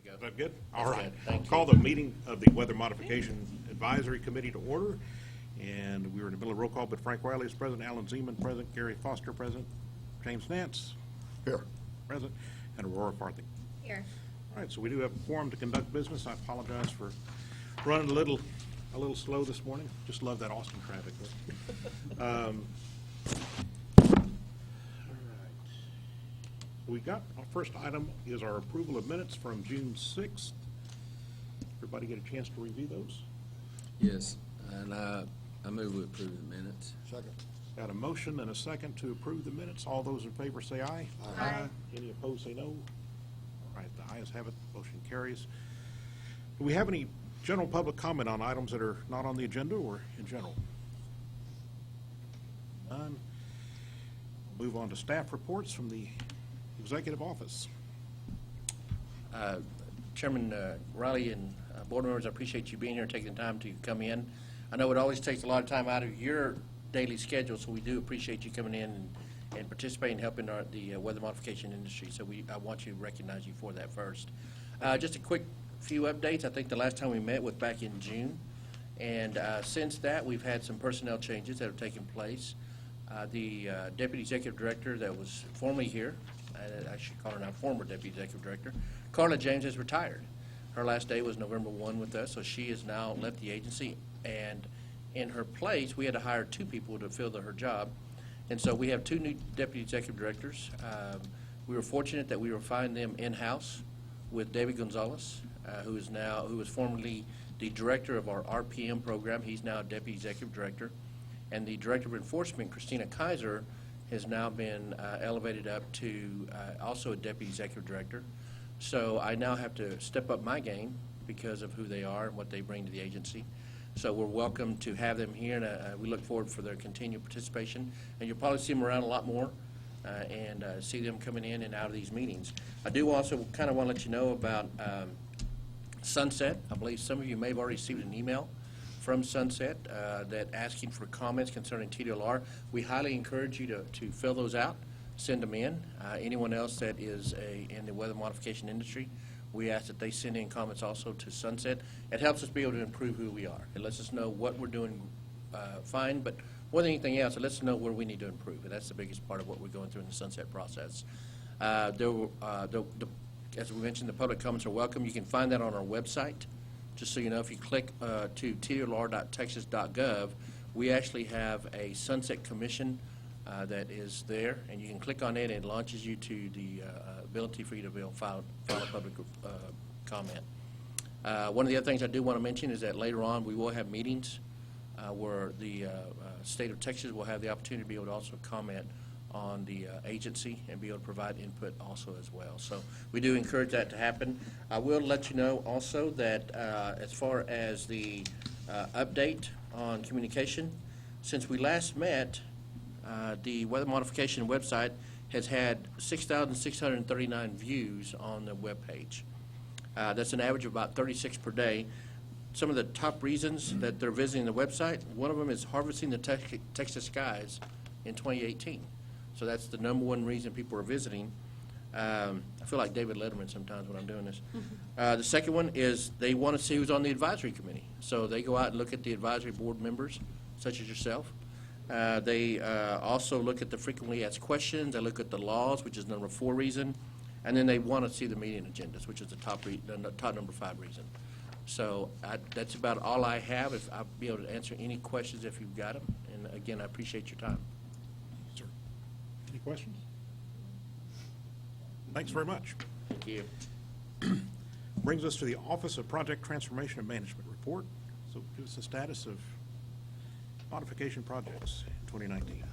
to go. Is that good? All That's right. good. Thank you. Call the meeting of the Weather Modification Advisory Committee to order. And we were in the middle of roll call, but Frank Riley is present, Alan Zeman present, Gary Foster present, James Nance Here. present, and Aurora Farthing. Here. All right, so we do have a quorum to conduct business. I apologize for running a little slow this morning. Just love that Austin traffic. All right. We got, our first item is our approval of minutes from June 6th. Everybody get a chance to review those? Yes, and I move we approve the minutes. Second. Got a motion and a second to approve the minutes. All those in favor say aye. Aye. Any opposed say no. All right, the ayes have it. Motion carries. Do we have any general public comment on items that are not on the agenda or in general? None. Move on to staff reports from the executive office. Chairman Riley and board members, I appreciate you being here and taking the time to come in. I know it always takes a lot of time out of your daily schedule, so we do appreciate you coming in and participating, helping the weather modification industry. So I want to recognize you for that first. Just a quick few updates. I think the last time we met was back in June, and since that we've had some personnel changes that have taken place. The Deputy Executive Director that was formerly here, I should call her now former Deputy Executive Director, Carla James, has retired. Her last day was November 1 with us, so she has now left the agency, and in her place, we had to hire 2 people to fill her job, and so we have 2 new Deputy Executive Directors. We were fortunate that we were finding them in-house with David Gonzalez, who was formerly the Director of our RPM program. He's now Deputy Executive Director, and the Director of Enforcement, Christina Kaiser, has now been elevated up to also a Deputy Executive Director. So I now have to step up my game because of who they are and what they bring to the agency. So we're welcome to have them here, and we look forward for their continued participation. And you'll probably see them around a lot more and see them coming in and out of these meetings. I do also kind of want to let you know about Sunset. I believe some of you may have already received an email from Sunset that asking for comments concerning TDLR. We highly encourage you to fill those out, send them in. Anyone else that is in the weather modification industry, we ask that they send in comments also to Sunset. It helps us be able to improve who we are. It lets us know what we're doing fine, but more than anything else, it lets us know where we need to improve, and that's the biggest part of what we're going through in the Sunset process. As we mentioned, the public comments are welcome. You can find that on our website. Just so you know, if you click to tdlr.texas.gov, we actually have a Sunset Commission that is there, and you can click on it, and it launches you to the ability for you to be able to file a public comment. One of the other things I do want to mention is that later on we will have meetings where the state of Texas will have the opportunity to be able to also comment on the agency and be able to provide input also as well. So we do encourage that to happen. I will let you know also that as far as the update on communication, since we last met, the weather modification website has had 6,639 views on the webpage. That's an average of about 36 per day. Some of the top reasons that they're visiting the website, one of them is harvesting the Texas skies in 2018. So that's the #1 reason people are visiting. I feel like David Letterman sometimes when I'm doing this. The second one is they want to see who's on the advisory committee. So they go out and look at the advisory board members, such as yourself. They also look at the frequently asked questions. They look at the laws, which is #4 reason. And then they want to see the meeting agendas, which is the top #5 reason. So that's about all I have. If I'll be able to answer any questions if you've got them. And again, I appreciate your time. Sir, any questions? Thanks very much. Thank you. Brings us to the Office of Project Transformation and Management report. So give us the status of modification projects in 2019.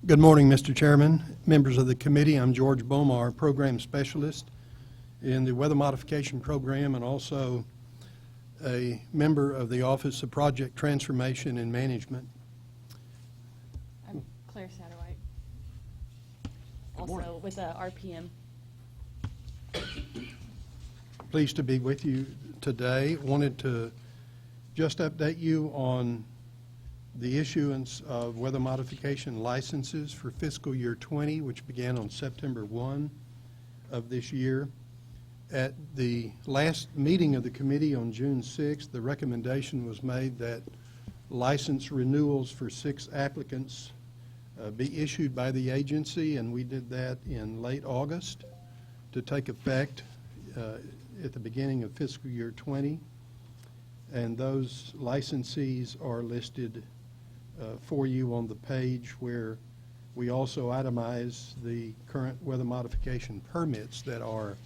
Good morning, Mr. Chairman, members of the committee. I'm George Bomar, Program Specialist in the Weather Modification Program and also a member of the Office of Project Transformation and Management. I'm Claire Satterwhite, morning. also with RPM. Pleased to be with you today. Wanted to Just update you on the issuance of weather modification licenses for fiscal year 20, which began on September 1 of this year. At the last meeting of the committee on June 6th, the recommendation was made that license renewals for 6 applicants be issued by the agency, and we did that in late August to take effect at the beginning of fiscal year 20. And those licensees are listed for you on the page, where we also itemize the current weather modification permits that are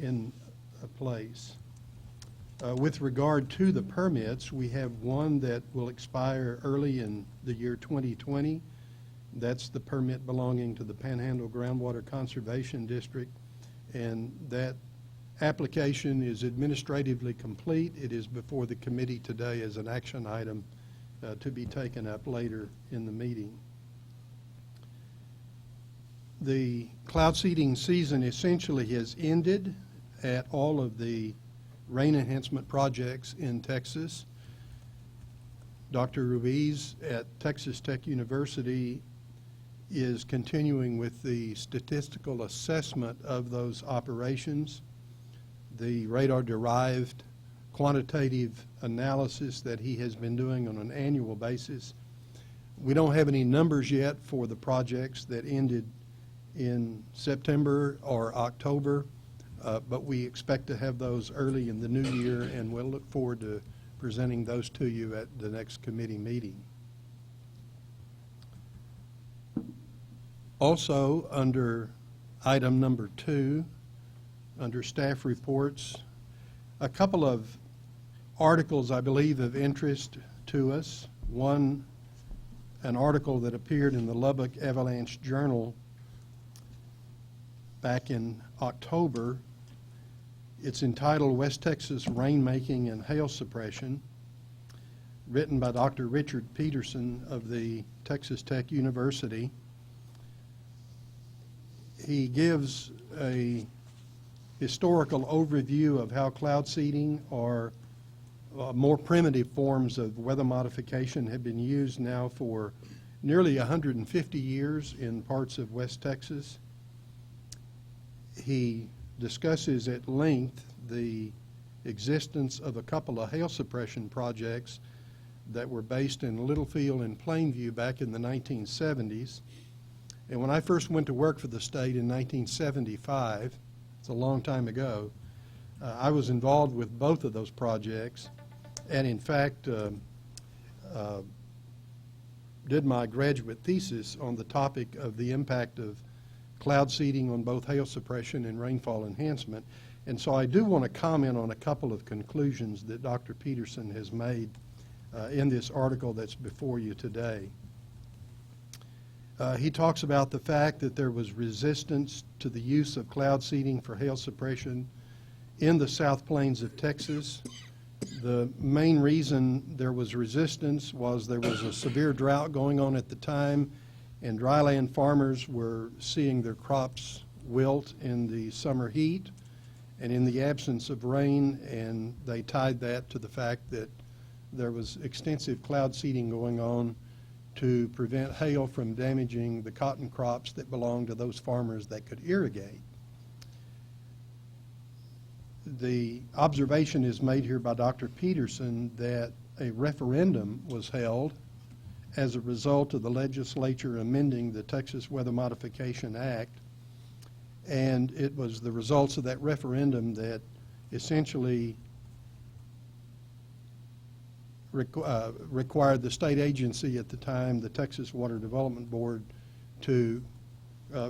in place. With regard to the permits, we have one that will expire early in the year 2020. That's the permit belonging to the Panhandle Groundwater Conservation District, and that application is administratively complete. It is before the committee today as an action item to be taken up later in the meeting. The cloud seeding season essentially has ended at all of the rain enhancement projects in Texas. Dr. Ruiz at Texas Tech University is continuing with the statistical assessment of those operations, the radar-derived quantitative analysis that he has been doing on an annual basis. We don't have any numbers yet for the projects that ended in September or October, but we expect to have those early in the new year, and we'll look forward to presenting those to you at the next committee meeting. Also, under item number 2, under staff reports, a couple of articles I believe of interest to us. One, an article that appeared in the Lubbock Avalanche Journal back in October. It's entitled West Texas Rainmaking and Hail Suppression, written by Dr. Richard Peterson of the Texas Tech University. He gives a historical overview of how cloud seeding or more primitive forms of weather modification have been used now for nearly 150 years in parts of West Texas. He discusses at length the existence of a couple of hail suppression projects that were based in Littlefield and Plainview back in the 1970s. And when I first went to work for the state in 1975, it's a long time ago, I was involved with both of those projects, and in fact did my graduate thesis on the topic of the impact of cloud seeding on both hail suppression and rainfall enhancement. And so I do want to comment on a couple of conclusions that Dr. Peterson has made in this article that's before you today. He talks about the fact that there was resistance to the use of cloud seeding for hail suppression in the South Plains of Texas. The main reason there was resistance was there was a severe drought going on at the time, and dryland farmers were seeing their crops wilt in the summer heat and in the absence of rain, and they tied that to the fact that there was extensive cloud seeding going on to prevent hail from damaging the cotton crops that belonged to those farmers that could irrigate. The observation is made here by Dr. Peterson that a referendum was held as a result of the legislature amending the Texas Weather Modification Act, and it was the results of that referendum that essentially required the state agency at the time, the Texas Water Development Board, to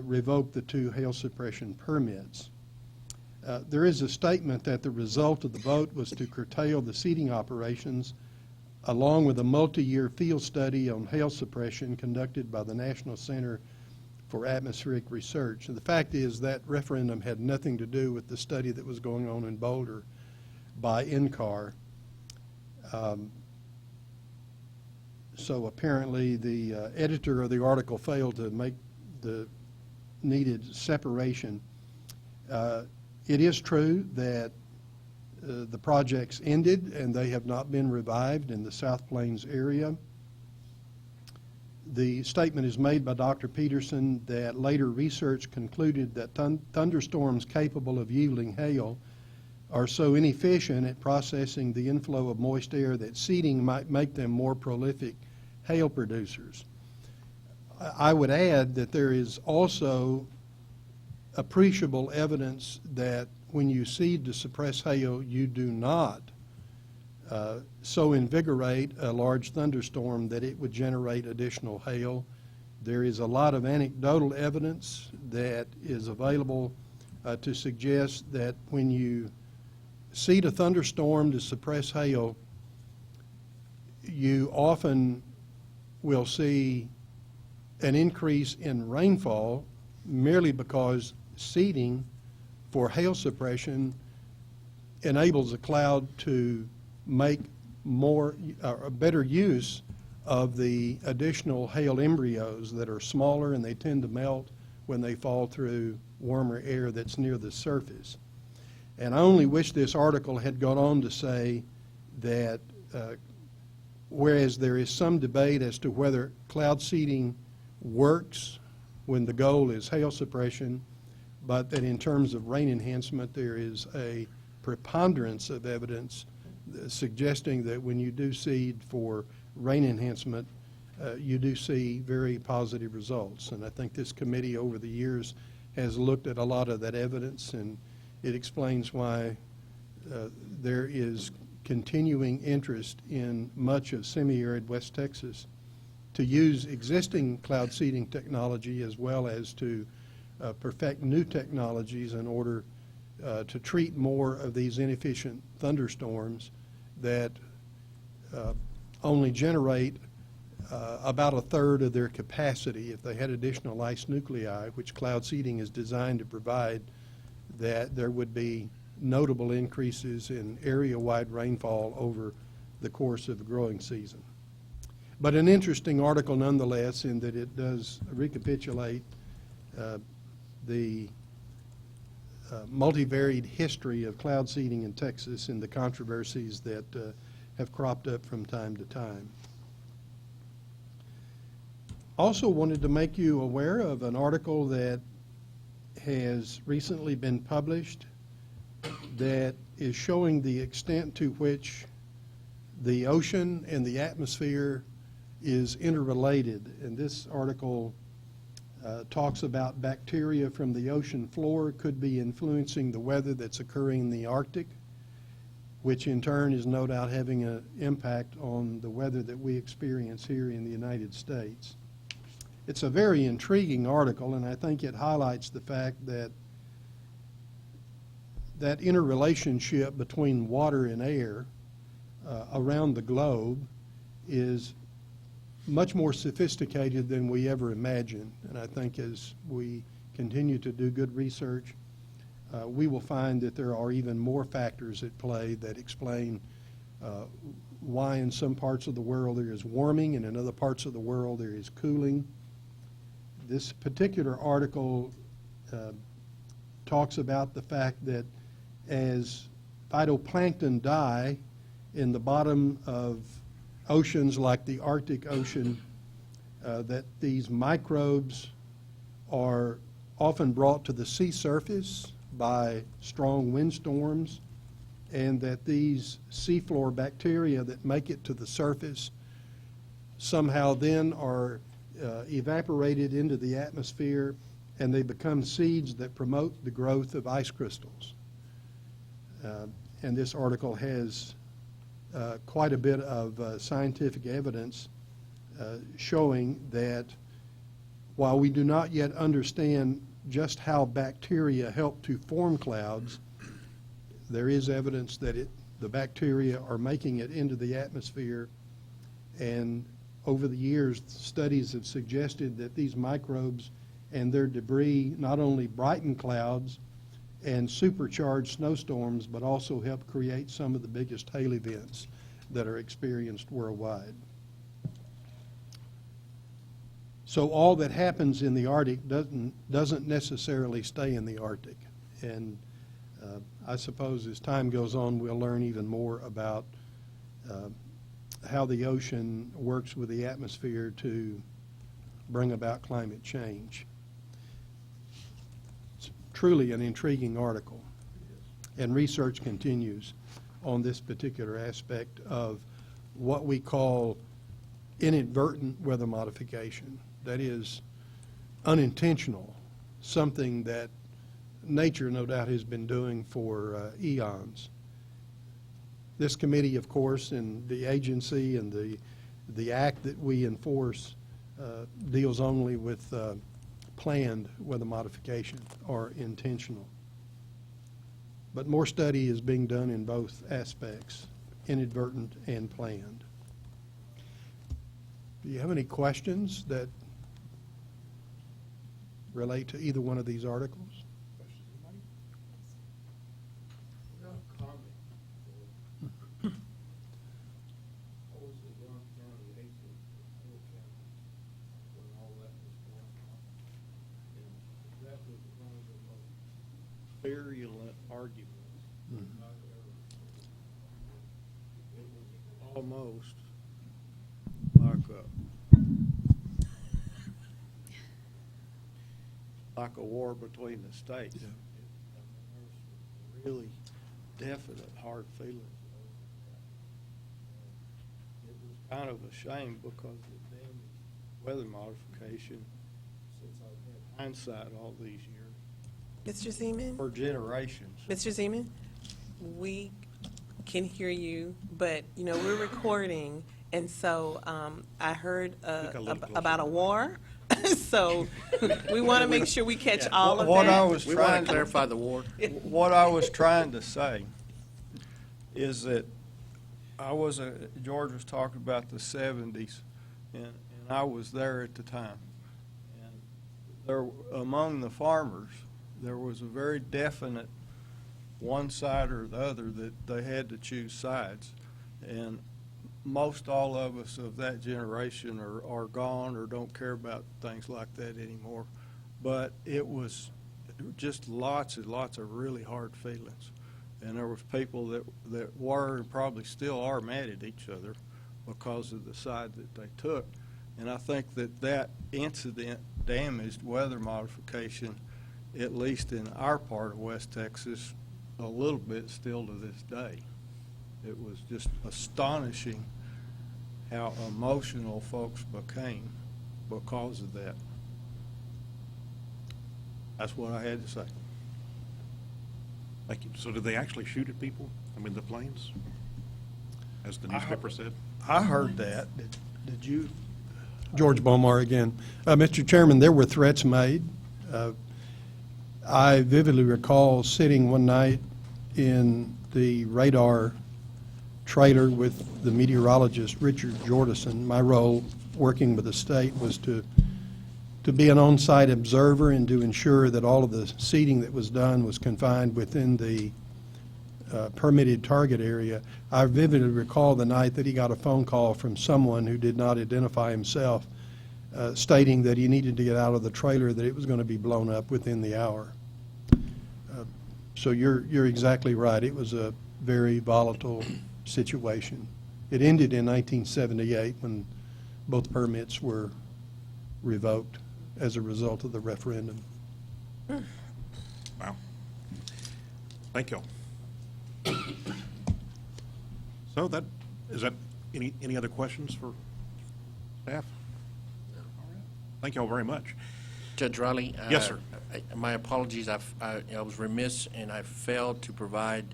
revoke the 2 hail suppression permits. There is a statement that the result of the vote was to curtail the seeding operations along with a multi-year field study on hail suppression conducted by the National Center for Atmospheric Research. And the fact is that referendum had nothing to do with the study that was going on in Boulder by NCAR. So apparently the editor of the article failed to make the needed separation. It is true that the projects ended and they have not been revived in the South Plains area. The statement is made by Dr. Peterson that later research concluded that thunderstorms capable of yielding hail are so inefficient at processing the inflow of moist air that seeding might make them more prolific hail producers. I would add that there is also appreciable evidence that when you seed to suppress hail, you do not so invigorate a large thunderstorm that it would generate additional hail. There is a lot of anecdotal evidence that is available to suggest that when you seed a thunderstorm to suppress hail, you often will see an increase in rainfall merely because seeding for hail suppression enables a cloud to make more better use of the additional hail embryos that are smaller and they tend to melt when they fall through warmer air that's near the surface. And I only wish this article had gone on to say that whereas there is some debate as to whether cloud seeding works when the goal is hail suppression, but that in terms of rain enhancement there is a preponderance of evidence suggesting that when you do seed for rain enhancement, you do see very positive results. And I think this committee over the years has looked at a lot of that evidence, and it explains why there is continuing interest in much of semi-arid West Texas to use existing cloud seeding technology as well as to perfect new technologies in order to treat more of these inefficient thunderstorms that only generate about a third of their capacity. If they had additional ice nuclei, which cloud seeding is designed to provide, that there would be notable increases in area-wide rainfall over the course of the growing season. But an interesting article nonetheless, in that it does recapitulate the multivariate history of cloud seeding in Texas and the controversies that have cropped up from time to time. Also wanted to make you aware of an article that has recently been published that is showing the extent to which the ocean and the atmosphere is interrelated. And this article talks about bacteria from the ocean floor could be influencing the weather that's occurring in the Arctic, which in turn is no doubt having an impact on the weather that we experience here in the United States. It's a very intriguing article, and I think it highlights the fact that that interrelationship between water and air around the globe is much more sophisticated than we ever imagined. And I think as we continue to do good research, we will find that there are even more factors at play that explain why in some parts of the world there is warming and in other parts of the world there is cooling. This particular article talks about the fact that as phytoplankton die in the bottom of oceans like the Arctic Ocean, that these microbes are often brought to the sea surface by strong windstorms, and that these seafloor bacteria that make it to the surface somehow then are evaporated into the atmosphere, and they become seeds that promote the growth of ice crystals. And this article has quite a bit of scientific evidence showing that while we do not yet understand just how bacteria help to form clouds, there is evidence that the bacteria are making it into the atmosphere, and over the years studies have suggested that these microbes and their debris not only brighten clouds and supercharge snowstorms, but also help create some of the biggest hail events that are experienced worldwide. So all that happens in the Arctic doesn't necessarily stay in the Arctic. And I suppose as time goes on, we'll learn even more about how the ocean works with the atmosphere to bring about climate change. It's truly an intriguing article, and research continues on this particular aspect of what we call inadvertent weather modification. That is unintentional, something that nature no doubt has been doing for eons. This committee, of course, and the agency and the act that we enforce deals only with planned weather modification or intentional. But more study is being done in both aspects, inadvertent and planned. Do you have any questions that relate to either one of these articles? Virulent argument. It was almost like a war between the states. Yeah. There was really definite hard feelings. It was kind of a shame because it damaged weather modification since I've had hindsight all these years. Mr. Zeman? For generations. Mr. Zeman, we can hear you, but, you know, we're recording, and so I heard Speak a little closer. about a war, so we want to make sure we catch all of What I that. was We want trying to clarify the war. What I was trying to say is that George was talking about the 70s, and I was there at the time. And there, among the farmers, there was a very definite one side or the other that they had to choose sides. And most all of us of that generation are gone or don't care about things like that anymore. But it was just lots and lots of really hard feelings. And there was people that were and probably still are mad at each other because of the side that they took. And I think that incident damaged weather modification, at least in our part of West Texas, a little bit still to this day. It was just astonishing how emotional folks became because of that. That's what I had to say. Thank you. So did they actually shoot at people? I mean, the planes, as the newspaper said? I heard that. Did you? George Bomar again. Mr. Chairman, there were threats made. I vividly recall sitting one night in the radar trailer with the meteorologist Richard Jordison. My role working with the state was to be an on-site observer and to ensure that all of the seeding that was done was confined within the permitted target area. I vividly recall the night that he got a phone call from someone who did not identify himself, stating that he needed to get out of the trailer, that it was going to be blown up within the hour. So you're exactly right. It was a very volatile situation. It ended in 1978 when both permits were revoked as a result of the referendum. Wow. Thank you. So is that any other questions for staff? Thank you all very much. Judge Riley? Yes, sir. My apologies. I was remiss, and I failed to provide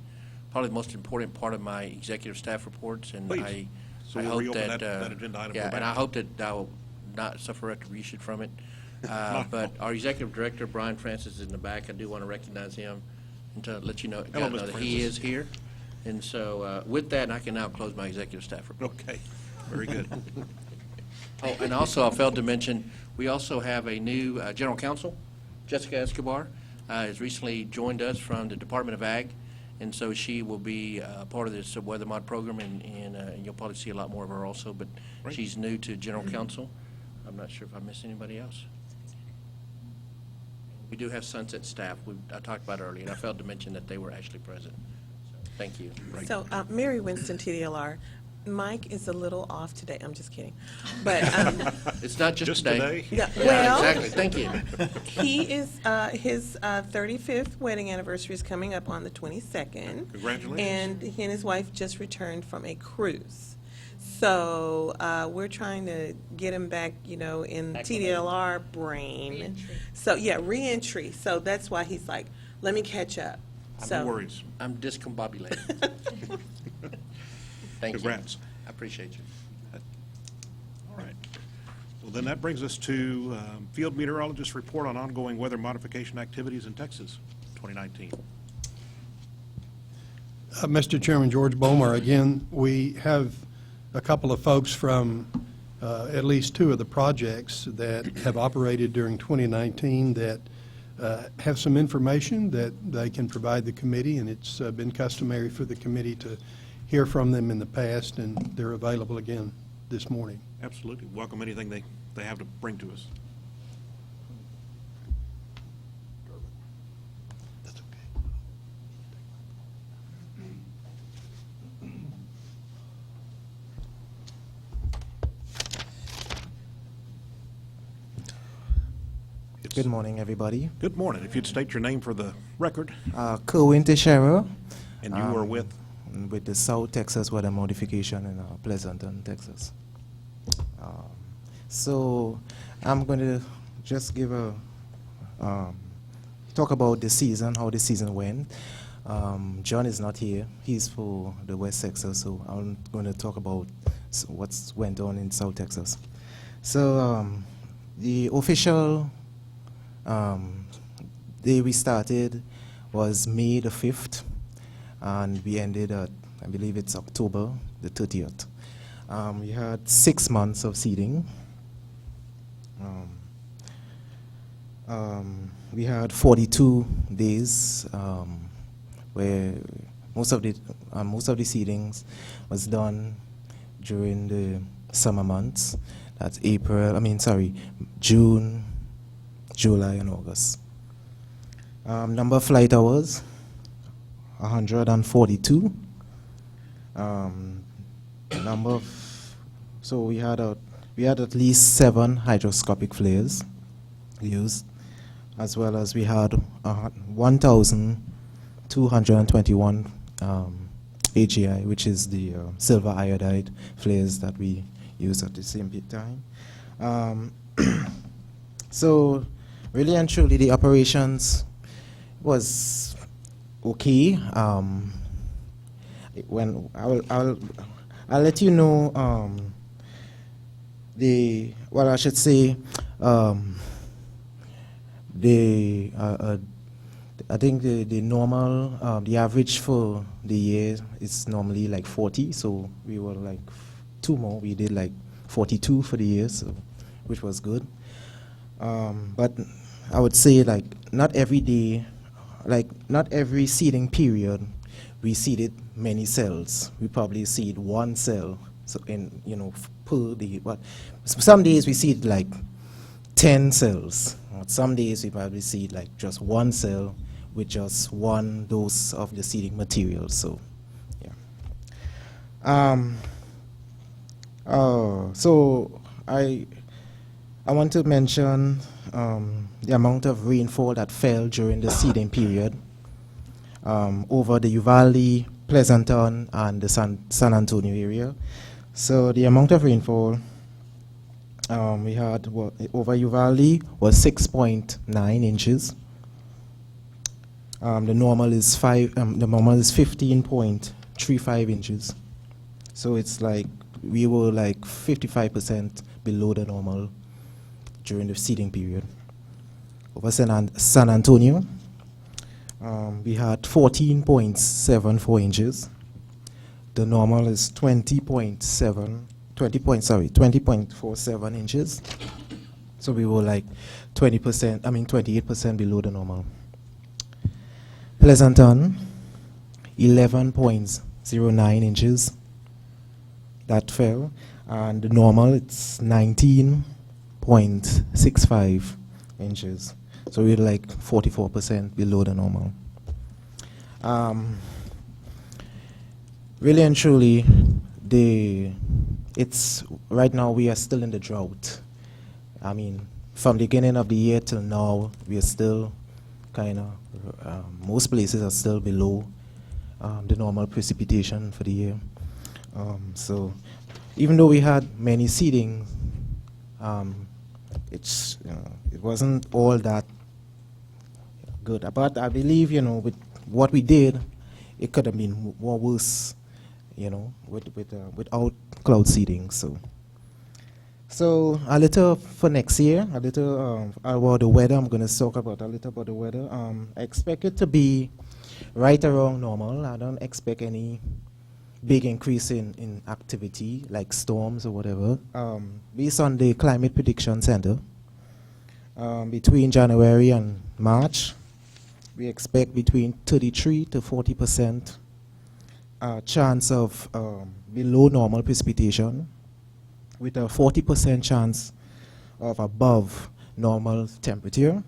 probably the most important part of my executive staff reports. And Please. So I we'll hope reopen that, that agenda item. yeah, Go and back. I hope that I will not suffer retribution from it. But our executive director, Brian Francis, is in the back. I do want to recognize him and to let you know, Hello, know Mr. that he Francis. is here. And so with that, I can now close my executive staff report. Okay, very good. Oh, and also I failed to mention, we also have a new general counsel, Jessica Escobar, has recently joined us from the Department of Ag, and so she will be part of this weather mod program, and you'll probably see a lot more of her also, but Great. she's new to general counsel. I'm not sure if I missed anybody else. We do have Sunset staff. I talked about earlier, and I failed to mention that they were actually present. So, thank you. So, Mary Winston, TDLR. Mike is a little off today. I'm just kidding. But It's not just today. Yeah, Yeah, well, exactly. Thank you. he is, his 35th wedding anniversary is coming up on the 22nd. Congratulations. And he and his wife just returned from a cruise. So we're trying to get him back, in TDLR brain. Re-entry. So, yeah, reentry. So that's why he's like, let me catch up. So No worries. I'm discombobulated. Thank you. Congrats. I appreciate you. All right. Well, then that brings us to Field Meteorologist Report on ongoing weather modification activities in Texas, 2019. Mr. Chairman, George Bomar, again, we have a couple of folks from at least two of the projects that have operated during 2019 that have some information that they can provide the committee, and it's been customary for the committee to hear from them in the past, and they're available again this morning. Absolutely. Welcome anything they have to bring to us. That's okay. It's- Good morning, everybody. Good morning. If you'd state your name for the record, Kerwin Teixeira. and you are with, With the South Texas Weather Modification in Pleasanton, Texas. So I'm going to just give talk about the season, how the season went. John is not here. He's for the West Texas, so I'm going to talk about what's went on in South Texas. So the official day we started was May the 5th, and we ended at, I believe it's October the 30th. We had 6 months of seeding. We had 42 days where most of the seedings was done during the summer months. That's June, July, and August. Number of flight hours, 142. So we had at least 7 hydroscopic flares used, as well as we had 1,221 AGI, which is the silver iodide flares that we use at the same time. So really and truly, the operations was okay. When I'll let you know I think the normal the average for the year is normally like 40, so we were like 2 more. We did like 42 for the year, so which was good. But I would say like not every day, like not every seeding period we seeded many cells. We probably seed 1 cell, so per day. But some days we seed like 10 cells. Some days we probably seed like just 1 cell with just 1 dose of the seeding material. So, yeah. So I want to mention the amount of rainfall that fell during the seeding period over the Uvalde, Pleasanton, and the San Antonio area. So the amount of rainfall we had over Uvalde was 6.9 inches. The normal is 15.35 inches. So it's like we were like 55% below the normal during the seeding period. Over San Antonio, we had 14.74 inches. The normal is 20.47 inches. So we were like 28% below the normal. Pleasanton, 11.09 inches. That fell. And the normal, it's 19.65 inches. So we're like 44% below the normal. Really and truly, it's right now we are still in the drought. I mean, from the beginning of the year till now, we are still kind of, most places are still below the normal precipitation for the year. So even though we had many seedings, it wasn't all that good. But I believe, with what we did, it could have been more worse, without cloud seeding. So a little for next year, a little about the weather. I'm going to talk about a little about the weather. I expect it to be right around normal. I don't expect any big increase in activity like storms or whatever. Based on the Climate Prediction Center, between January and March, we expect between 33 to 40% chance of below normal precipitation, with a 40% chance of above normal temperature.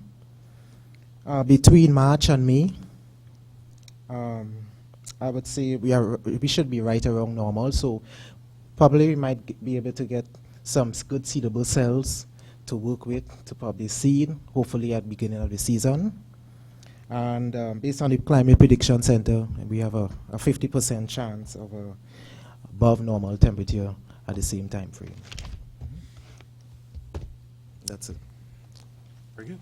Between March and May, I would say we should be right around normal. So probably we might be able to get some good seedable cells to work with to probably seed, hopefully at the beginning of the season. And based on the Climate Prediction Center, we have a 50% chance of above normal temperature at the same time frame. That's it. Very good.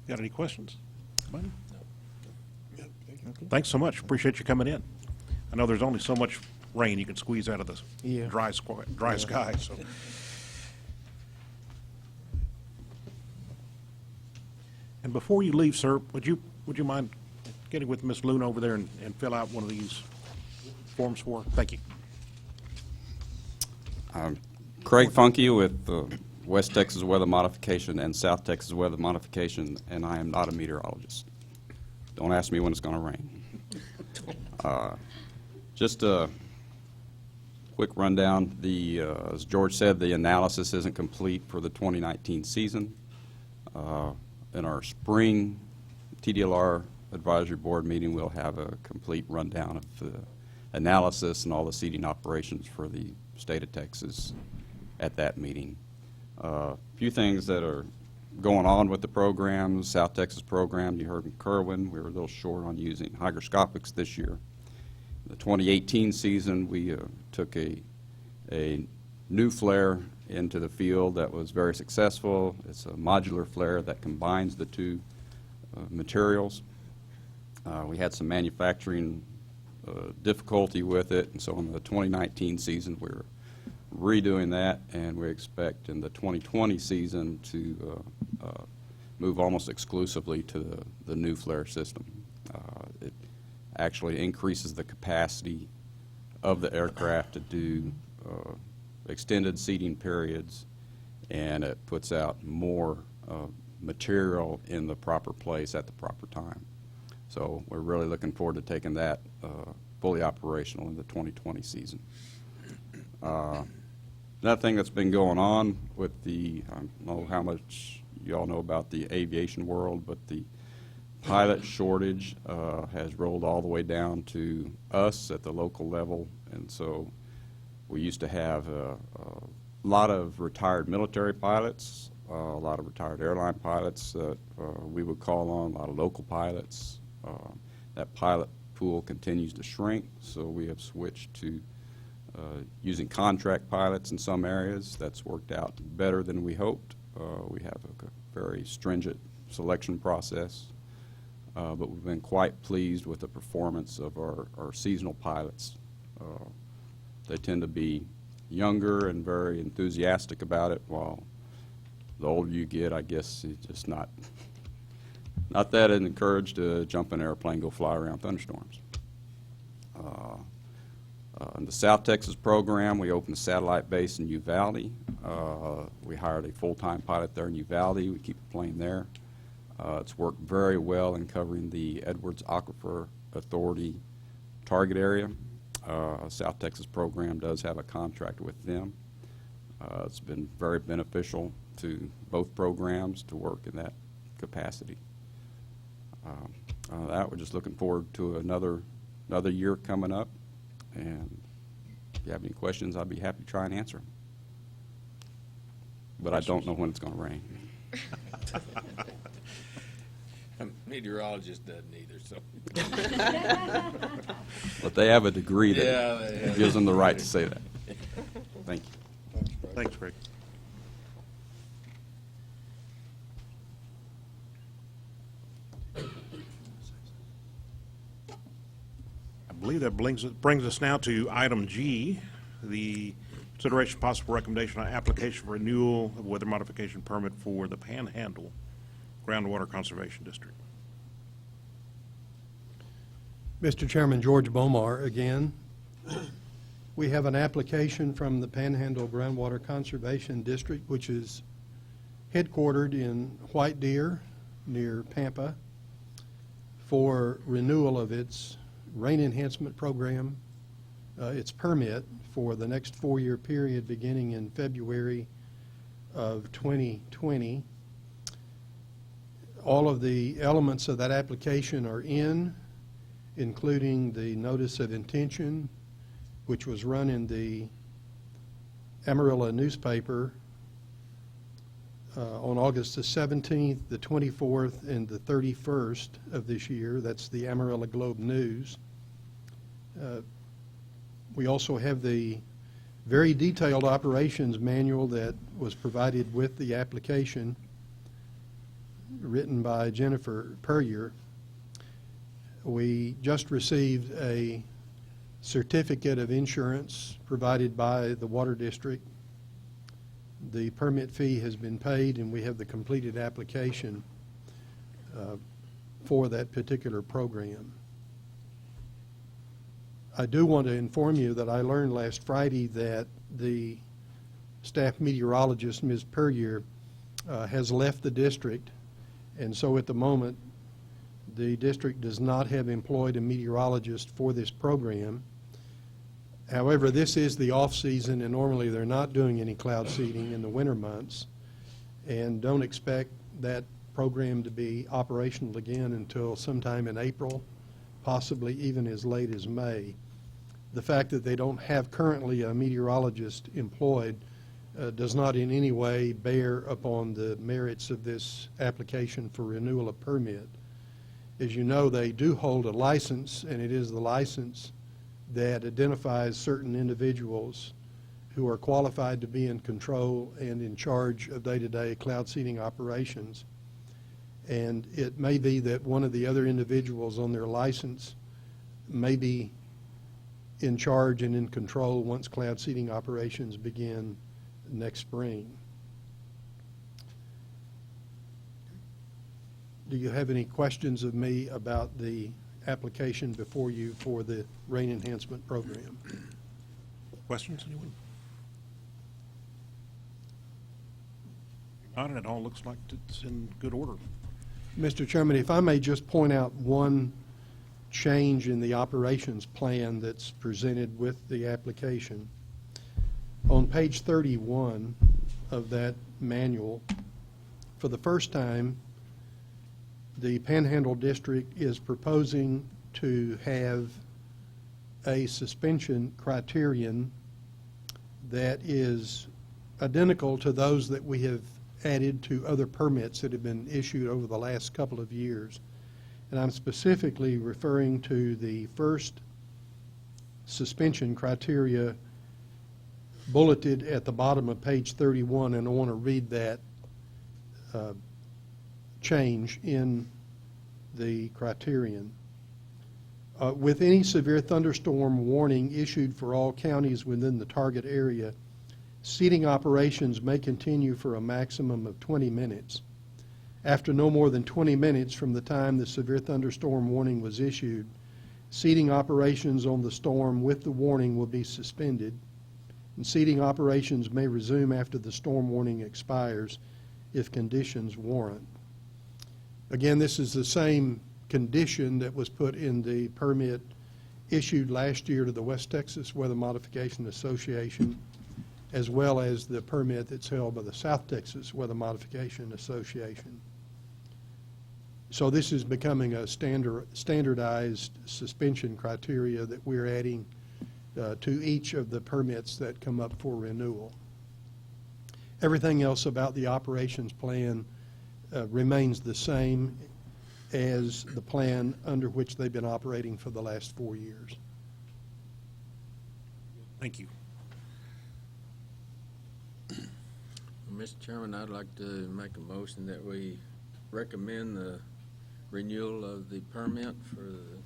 Got any questions? Anybody? Okay. Thanks so much. Appreciate you coming in. I know there's only so much rain you can squeeze out of this dry sky. So. And before you leave, sir, would you mind getting with Ms. Luna over there and fill out one of these forms for her? Thank you. Craig Funky with West Texas Weather Modification and South Texas Weather Modification, and I am not a meteorologist. Don't ask me when it's going to rain. Just a quick rundown. As George said, the analysis isn't complete for the 2019 season. In our spring TDLR Advisory Board meeting, we'll have a complete rundown of the analysis and all the seeding operations for the state of Texas at that meeting. A few things that are going on with the program. South Texas program, you heard in Kerwin, we were a little short on using hygroscopics this year. The 2018 season, we took a new flare into the field that was very successful. It's a modular flare that combines the two materials. We had some manufacturing difficulty with it, and so in the 2019 season, we're redoing that, and we expect in the 2020 season to move almost exclusively to the new flare system. It actually increases the capacity of the aircraft to do extended seating periods, and it puts out more material in the proper place at the proper time. So we're really looking forward to taking that fully operational in the 2020 season. Another thing that's been going on with I don't know how much you all know about the aviation world, but the pilot shortage has rolled all the way down to us at the local level, and so we used to have a lot of retired military pilots, a lot of retired airline pilots that we would call on, a lot of local pilots. That pilot pool continues to shrink, so we have switched to using contract pilots in some areas. That's worked out better than we hoped. We have a very stringent selection process, but we've been quite pleased with the performance of our seasonal pilots. They tend to be younger and very enthusiastic about it, while the older you get, I guess it's just not that encouraged to jump in an airplane, go fly around thunderstorms. In the South Texas program, we opened a satellite base in Uvalde. We hired a full-time pilot there in Uvalde. We keep the plane there. It's worked very well in covering the Edwards Aquifer Authority target area. South Texas program does have a contract with them. It's been very beneficial to both programs to work in that capacity. That, we're just looking forward to another year coming up, and if you have any questions, I'd be happy to try and answer them. But I don't know when it's going to rain. A meteorologist doesn't either, so. But they have a degree Yeah, that they have. gives them the right to say that. Thank you. Thanks, Greg. I believe that brings us now to item G, the consideration possible recommendation on application for renewal of weather modification permit for the Panhandle Groundwater Conservation District. Mr. Chairman, George Bomar again. We have an application from the Panhandle Groundwater Conservation District, which is headquartered in White Deer near Pampa, for renewal of its rain enhancement program, its permit for the next four-year period beginning in February of 2020. All of the elements of that application are in, including the notice of intention, which was run in the Amarillo newspaper on August the 17th, the 24th, and the 31st of this year. That's the Amarillo Globe News. We also have the very detailed operations manual that was provided with the application, written by Jennifer Puryear. We just received a certificate of insurance provided by the Water District. The permit fee has been paid, and we have the completed application for that particular program. I do want to inform you that I learned last Friday that the staff meteorologist, Ms. Puryear, has left the district, and so at the moment the district does not have employed a meteorologist for this program. However, this is the off-season, and normally they're not doing any cloud seeding in the winter months, and don't expect that program to be operational again until sometime in April, possibly even as late as May. The fact that they don't have currently a meteorologist employed does not in any way bear upon the merits of this application for renewal of permit. As you know, they do hold a license, and it is the license that identifies certain individuals who are qualified to be in control and in charge of day-to-day cloud seeding operations. And it may be that one of the other individuals on their license may be in charge and in control once cloud seeding operations begin next spring. Do you have any questions of me about the application before you for the rain enhancement program? Questions, anyone? Not, and it all looks like it's in good order. Mr. Chairman, if I may just point out one change in the operations plan that's presented with the application. On page 31 of that manual, for the first time, the Panhandle District is proposing to have a suspension criterion that is identical to those that we have added to other permits that have been issued over the last couple of years. And I'm specifically referring to the first suspension criteria bulleted at the bottom of page 31, and I want to read that change in the criterion. With any severe thunderstorm warning issued for all counties within the target area, seeding operations may continue for a maximum of 20 minutes. After no more than 20 minutes from the time the severe thunderstorm warning was issued, seeding operations on the storm with the warning will be suspended, and seeding operations may resume after the storm warning expires if conditions warrant. Again, this is the same condition that was put in the permit issued last year to the West Texas Weather Modification Association, as well as the permit that's held by the South Texas Weather Modification Association. So this is becoming a standardized suspension criteria that we're adding to each of the permits that come up for renewal. Everything else about the operations plan remains the same as the plan under which they've been operating for the last 4 years. Thank you. Mr. Chairman, I'd like to make a motion that we recommend the renewal of the permit for the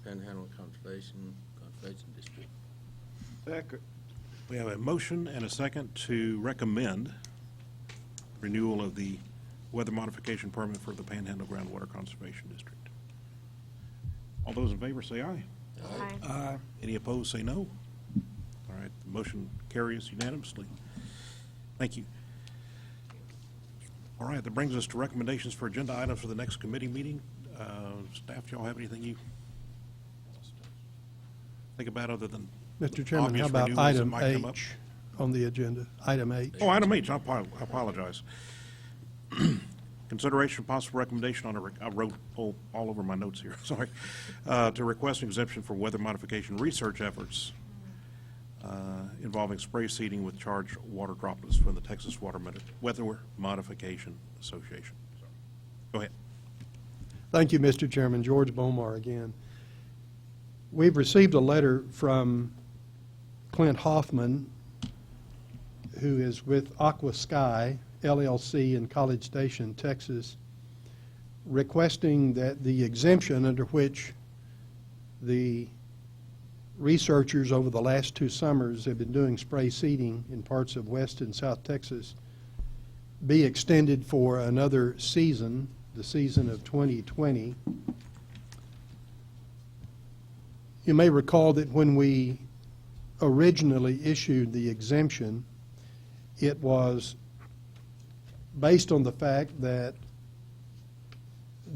Panhandle Conservation District. Second. We have a motion and a second to recommend renewal of the weather modification permit for the Panhandle Groundwater Conservation District. All those in favor say aye. Aye. Any opposed, say no. All right, the motion carries unanimously. Thank you. All right, that brings us to recommendations for agenda items for the next committee meeting. Staff, y'all have anything you think about other than? Mr. Chairman, obvious how about renewals that item might come up? H on the agenda? Item H. Oh, item H, I apologize. Consideration possible recommendation on I wrote all over my notes here, sorry, to request an exemption for weather modification research efforts involving spray seeding with charged water droplets from the Texas Weather Modification Association. Go ahead. Thank you, Mr. Chairman. George Bomar again. We've received a letter from Clint Hoffman, who is with Aqua Sky LLC in College Station, Texas, requesting that the exemption under which the researchers over the last 2 summers have been doing spray seeding in parts of West and South Texas be extended for another season, the season of 2020. You may recall that when we originally issued the exemption, it was based on the fact that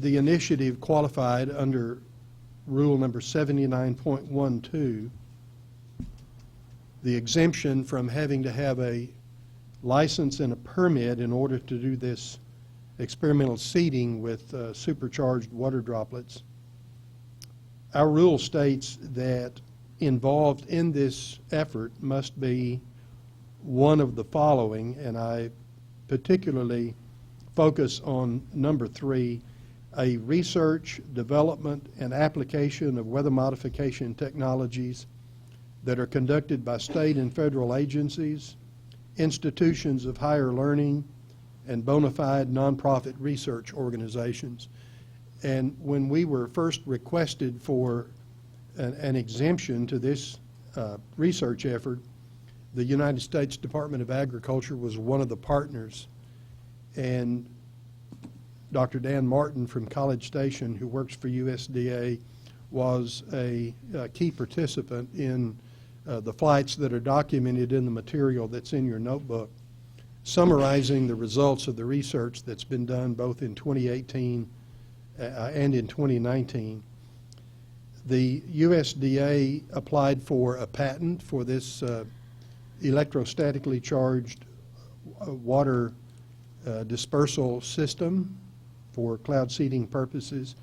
the initiative qualified under rule number 79.12, the exemption from having to have a license and a permit in order to do this experimental seeding with supercharged water droplets. Our rule states that involved in this effort must be one of the following, and I particularly focus on number 3, a research, development, and application of weather modification technologies that are conducted by state and federal agencies, institutions of higher learning, and bona fide nonprofit research organizations. And when we were first requested for an exemption to this research effort, the United States Department of Agriculture was one of the partners. And Dr. Dan Martin from College Station, who works for USDA, was a key participant in the flights that are documented in the material that's in your notebook, summarizing the results of the research that's been done both in 2018 and in 2019. The USDA applied for a patent for this electrostatically charged water dispersal system for cloud seeding purposes,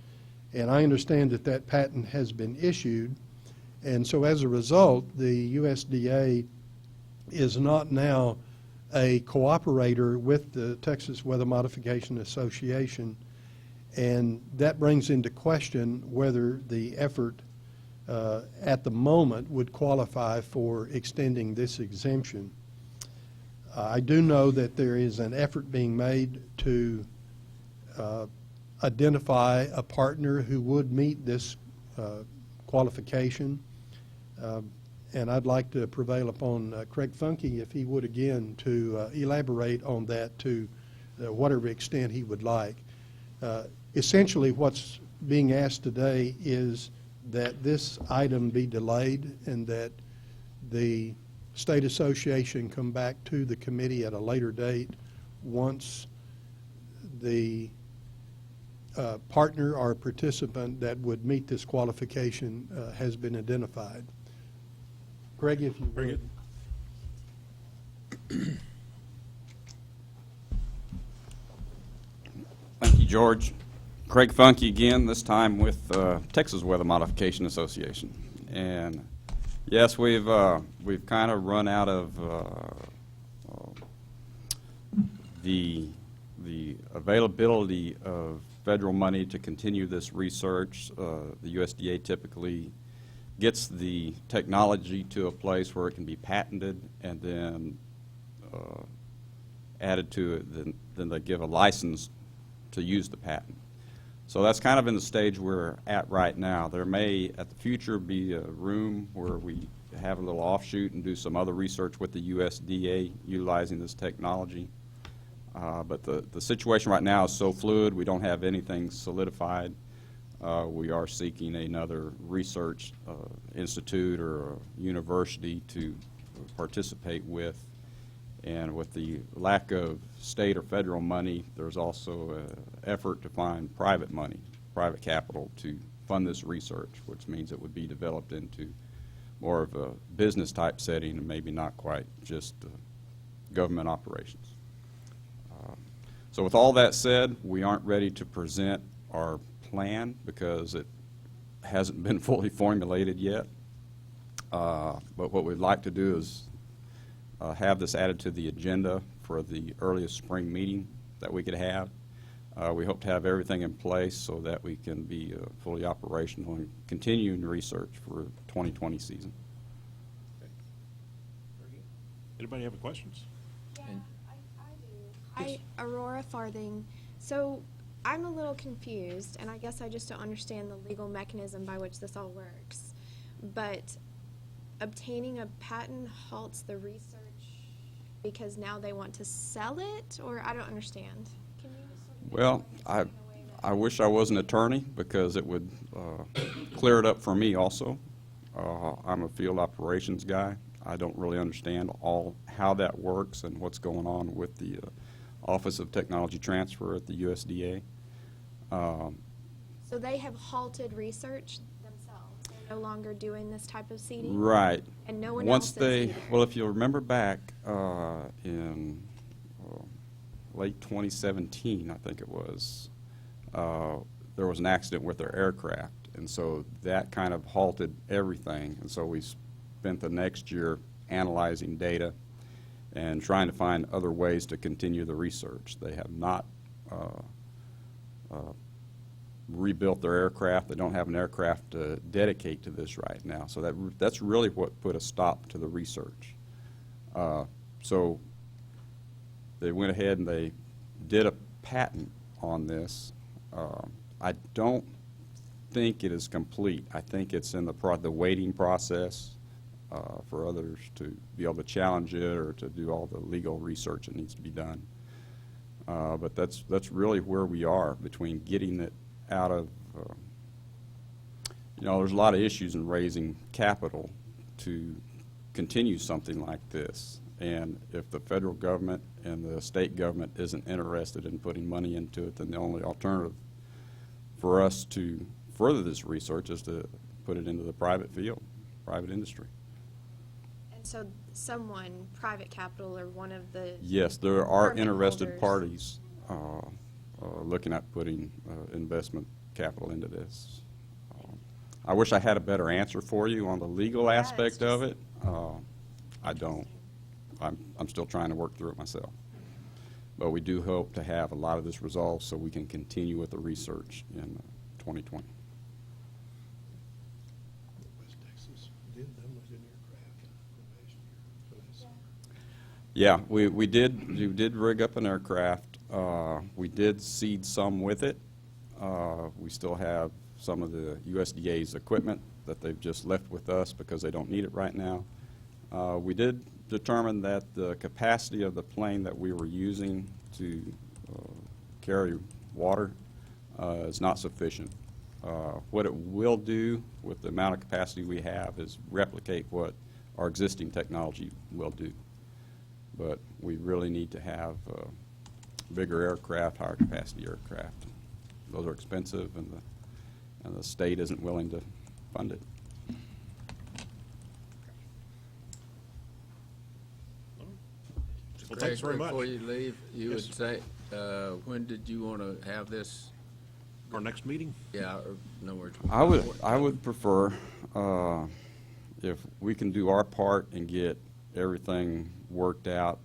and I understand that that patent has been issued, and so as a result, the USDA is not now a cooperator with the Texas Weather Modification Association, and that brings into question whether the effort at the moment would qualify for extending this exemption. I do know that there is an effort being made to identify a partner who would meet this qualification, and I'd like to prevail upon Craig Funke, if he would again, to elaborate on that to whatever extent he would like. Essentially, what's being asked today is that this item be delayed and that the State Association come back to the committee at a later date once the partner or participant that would meet this qualification has been identified. Greg, if you Bring it. Thank you, George. Craig Funky again, this time with Texas Weather Modification Association. And yes, we've kind of run out of the availability of federal money to continue this research. The USDA typically gets the technology to a place where it can be patented and then added to it, then they give a license to use the patent. So that's kind of in the stage we're at right now. There may, at the future, be a room where we have a little offshoot and do some other research with the USDA utilizing this technology. But the situation right now is so fluid, we don't have anything solidified. We are seeking another research institute or a university to participate with. And with the lack of state or federal money, there's also an effort to find private money, private capital to fund this research, which means it would be developed into more of a business type setting and maybe not quite just government operations. So with all that said, we aren't ready to present our plan because it hasn't been fully formulated yet. But what we'd like to do is have this added to the agenda for the earliest spring meeting that we could have. We hope to have everything in place so that we can be fully operational and continuing research for the 2020 season. Anybody have any questions? Yeah, I do. Aurora Farthing. So I'm a little confused, and I guess I just don't understand the legal mechanism by which this all works. But obtaining a patent halts the research because now they want to sell it, or I don't understand. Can you just sort of Well, I wish I was an attorney because it would clear it up for me also. I'm a field operations guy. I don't really understand how that works and what's going on with the Office of Technology Transfer at the USDA. So they have halted research themselves. They're no longer doing this type of seeding? Right. And no one Once else is they, either. well, if you remember back in late 2017, I think it was, there was an accident with their aircraft, and so that kind of halted everything. And so we spent the next year analyzing data and trying to find other ways to continue the research. They have not rebuilt their aircraft. They don't have an aircraft to dedicate to this right now. So that's really what put a stop to the research. So they went ahead and they did a patent on this. I don't think it is complete. I think it's in the waiting process for others to be able to challenge it or to do all the legal research that needs to be done. But that's really where we are between getting it out of, there's a lot of issues in raising capital to continue something like this. And if the federal government and the state government isn't interested in putting money into it, then the only alternative for us to further this research is to put it into the private field, private industry. And so someone, private capital or one of the... Yes, there are permit interested holders. parties looking at putting investment capital into this. I wish I had a better answer for you on the legal Yeah, it's aspect of just- it. I don't. I'm still trying to work through it myself. But we do hope to have a lot of this resolved so we can continue with the research in 2020. West Texas did them with an aircraft invasion here last summer. Yeah, we did rig up an aircraft. We did seed some with it. We still have some of the USDA's equipment that they've just left with us because they don't need it right now. We did determine that the capacity of the plane that we were using to carry water is not sufficient. What it will do with the amount of capacity we have is replicate what our existing technology will do. But we really need to have bigger aircraft, higher capacity aircraft. Those are expensive, and the state isn't willing to fund it. Well, thanks very much. Before you leave, you Yes. would say, when did you want to have this our next meeting? Yeah, or no words. I would prefer, if we can do our part and get everything worked out,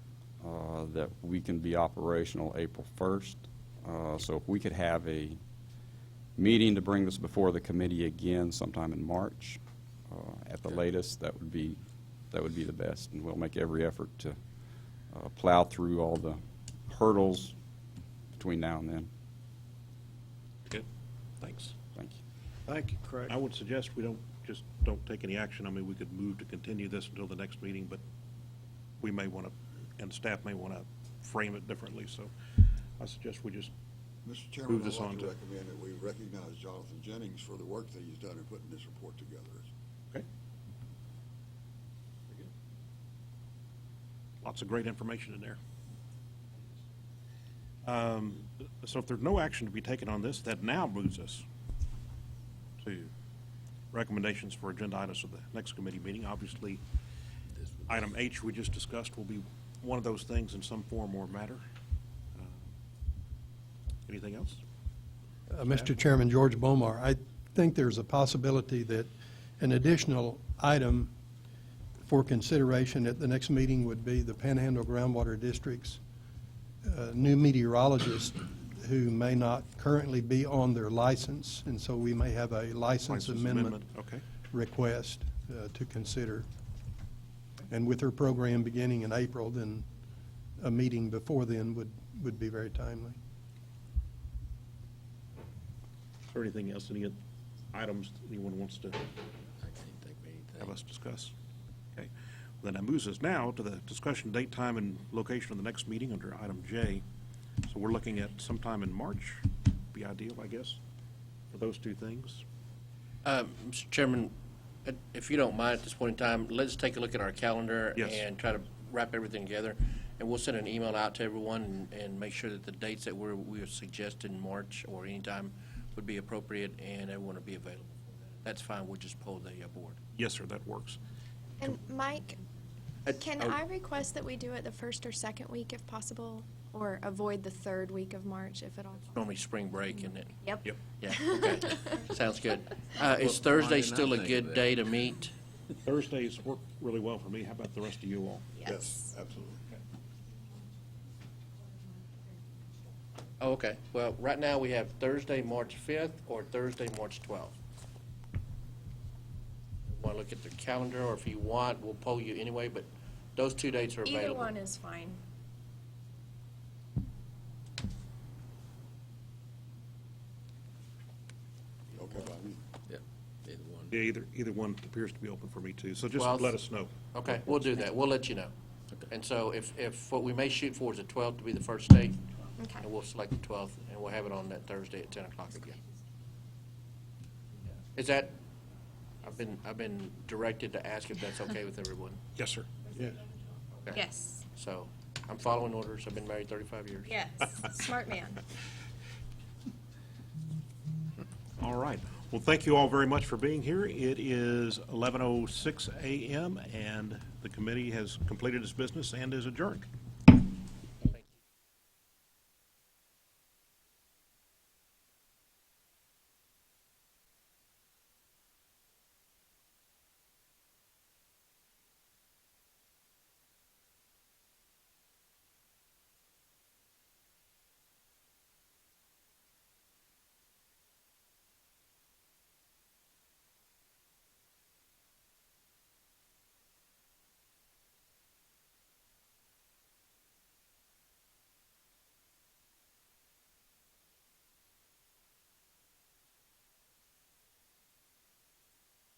that we can be operational April 1st. So if we could have a meeting to bring this before the committee again sometime in March, at the latest, that would be the best. And we'll make every effort to plow through all the hurdles between now and then. Good, thanks. Thank you. Thank you, Craig. I would suggest we don't take any action. I mean, we could move to continue this until the next meeting, but we may want to, and staff may want to frame it differently, so I suggest we just Mr. Chairman, move I'd this like on to to. recommend that we recognize Jonathan Jennings for the work that he's done in putting this report together. Okay. Very good. Lots of great information in there. So if there's no action to be taken on this, that now moves us to recommendations for agenda items for the next committee meeting. Obviously, item H we just discussed will be one of those things in some form or matter. Anything else? Mr. Chairman, George Bomar, I think there's a possibility that an additional item for consideration at the next meeting would be the Panhandle Groundwater District's new meteorologist who may not currently be on their license, and so we may have a license amendment Okay. request to consider. And with her program beginning in April, then a meeting before then would be very timely. Is there anything else, any items anyone wants to I can't think of anything. have us discuss? Okay. Then that moves us now to the discussion date, time, and location of the next meeting under item J. So we're looking at sometime in March, be ideal, I guess, for those two things. Mr. Chairman, if you don't mind at this point in time, let's take a look at our calendar Yes. and try to wrap everything together. And we'll send an email out to everyone and make sure that the dates that we suggest in March or anytime would be appropriate and everyone will be available. That's fine, we'll just pull the board. Yes, sir, that works. And Mike, can oh. I request that we do it the first or second week if possible, or avoid the third week of March if at all? Normally spring break, isn't it? Yep. Yep. Yeah, okay. Sounds good. Is Well, Thursday why didn't I still a think of good that? day to meet? Thursdays work really well for me. How about the rest of you all? Yes, absolutely. Oh, okay. Well, right now we have Thursday, March 5th or Thursday, March 12th. Want to look at the calendar, or if you want, we'll poll you anyway, but those two dates are available. Either one is fine. Okay, by me. Yeah, either one. Yeah, either one appears to be open for me too, so just 12th? let us know. Okay, we'll do that. We'll let you know. And so if what we may shoot for is the 12th to be the first date, Okay. and we'll select the 12th, and we'll have it on that Thursday at 10 o'clock again. Is that, I've been directed to ask if that's okay with everyone. Yes, sir. Yeah. Okay. Yes. So, I'm following orders. I've been married 35 years. Yes. Smart man. All right. Well, thank you all very much for being here. It is 11:06 a.m., and the committee has completed its business and is adjourned.